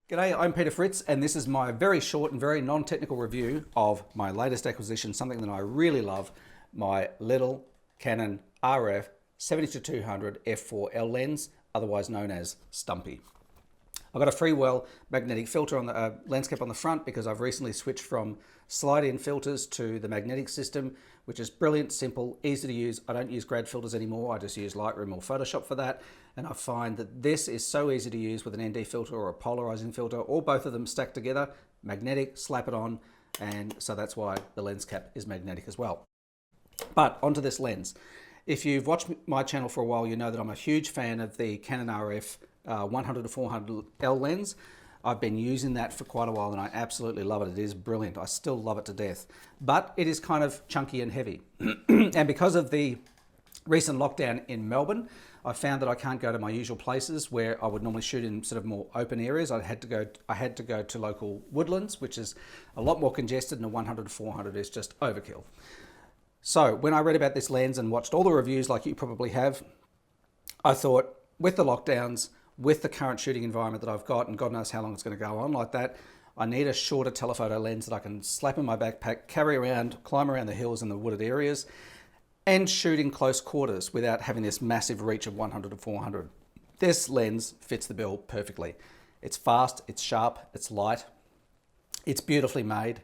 G'day, I'm Peter Fritz, and this is my very short and very non-technical review of my latest acquisition, something that I really love, my little Canon RF 70-200 f4L lens, otherwise known as Stumpy. I've got a freewell magnetic filter on the lens cap on the front because I've recently switched from slide-in filters to the magnetic system, which is brilliant, simple, easy to use. I don't use grad filters anymore. I just use Lightroom or Photoshop for that. And I find that this is so easy to use with an ND filter or a polarizing filter, or both of them stacked together, magnetic, slap it on. And so that's why the lens cap is magnetic as well. But onto this lens. If you've watched my channel for a while, you know that I'm a huge fan of the Canon RF 100-400L lens. I've been using that for quite a while and I absolutely love it. It is brilliant. I still love it to death. But it is kind of chunky and heavy. And because of the recent lockdown in Melbourne, I found that I can't go to my usual places where I would normally shoot in sort of more open areas. I had to go to local woodlands, which is a lot more congested, and a 100-400 is just overkill. So when I read about this lens and watched all the reviews like you probably have, I thought, with the lockdowns, with the current shooting environment that I've got, and God knows how long it's going to go on like that, I need a shorter telephoto lens that I can slap in my backpack, carry around, climb around the hills and the wooded areas, and shoot in close quarters without having this massive reach of 100-400. This lens fits the bill perfectly. It's fast, it's sharp, it's light, it's beautifully made,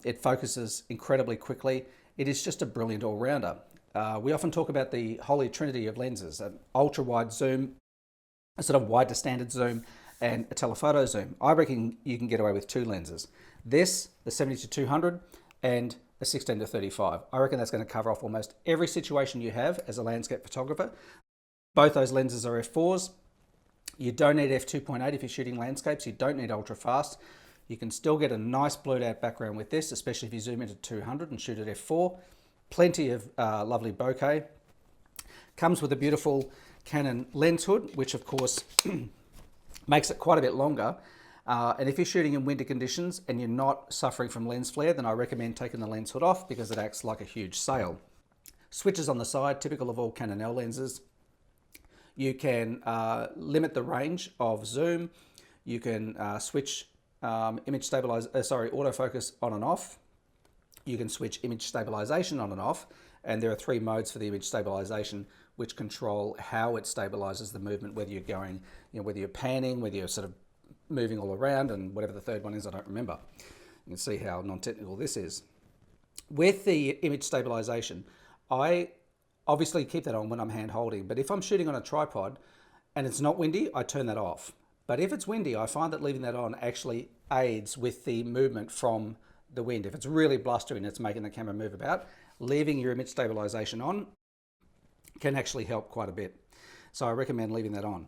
it focuses incredibly quickly. It is just a brilliant all-rounder. We often talk about the holy trinity of lenses: an ultra-wide zoom, a sort of wide to standard zoom, and a telephoto zoom. I reckon you can get away with two lenses. This, the 70-200, and a 16-35. I reckon that's going to cover off almost every situation you have as a landscape photographer. Both those lenses are f4s. You don't need f2.8 if you're shooting landscapes. You don't need ultra fast. You can still get a nice blurred out background with this, especially if you zoom into 200 and shoot at f4. Plenty of lovely bokeh. Comes with a beautiful Canon lens hood, which of course makes it quite a bit longer. And if you're shooting in winter conditions and you're not suffering from lens flare, then I recommend taking the lens hood off because it acts like a huge sail. Switches on the side, typical of all Canon L lenses. You can limit the range of zoom. You can switch autofocus on and off. You can switch image stabilization on and off, and there are 3 modes for the image stabilization which control how it stabilizes the movement, whether you're going, whether you're panning, whether you're sort of moving all around, and whatever the third one is, I don't remember. You can see how non-technical this is. With the image stabilization, I obviously keep that on when I'm hand holding, but if I'm shooting on a tripod and it's not windy, I turn that off. But if it's windy, I find that leaving that on actually aids with the movement from the wind. If it's really blustering and it's making the camera move about, leaving your image stabilization on can actually help quite a bit. So I recommend leaving that on.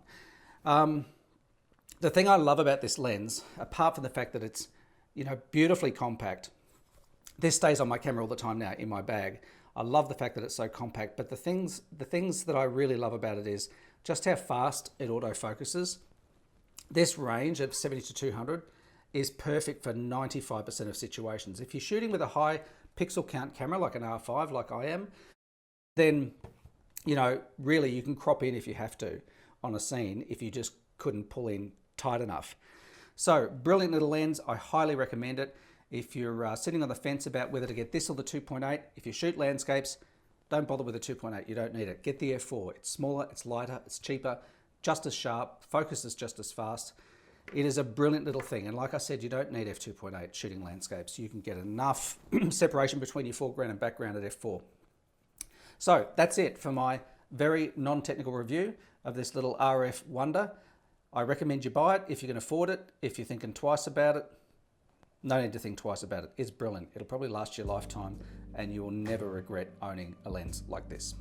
The thing I love about this lens, apart from the fact that it's beautifully compact, this stays on my camera all the time now in my bag. I love the fact that it's so compact, but the things that I really love about it is just how fast it autofocuses. This range of 70-200 is perfect for 95% of situations. If you're shooting with a high pixel count camera like an R5, like I am, then really you can crop in if you have to on a scene if you just couldn't pull in tight enough. So brilliant little lens. I highly recommend it. If you're sitting on the fence about whether to get this or the 2.8, if you shoot landscapes, don't bother with the 2.8. You don't need it. Get the f4. It's smaller, it's lighter, it's cheaper, just as sharp, focuses just as fast. It is a brilliant little thing. And like I said, you don't need f2.8 shooting landscapes. You can get enough separation between your foreground and background at f4. So that's it for my very non-technical review of this little RF wonder. I recommend you buy it if you can afford it. If you're thinking twice about it, no need to think twice about it. It's brilliant. It'll probably last your lifetime and you will never regret owning a lens like this.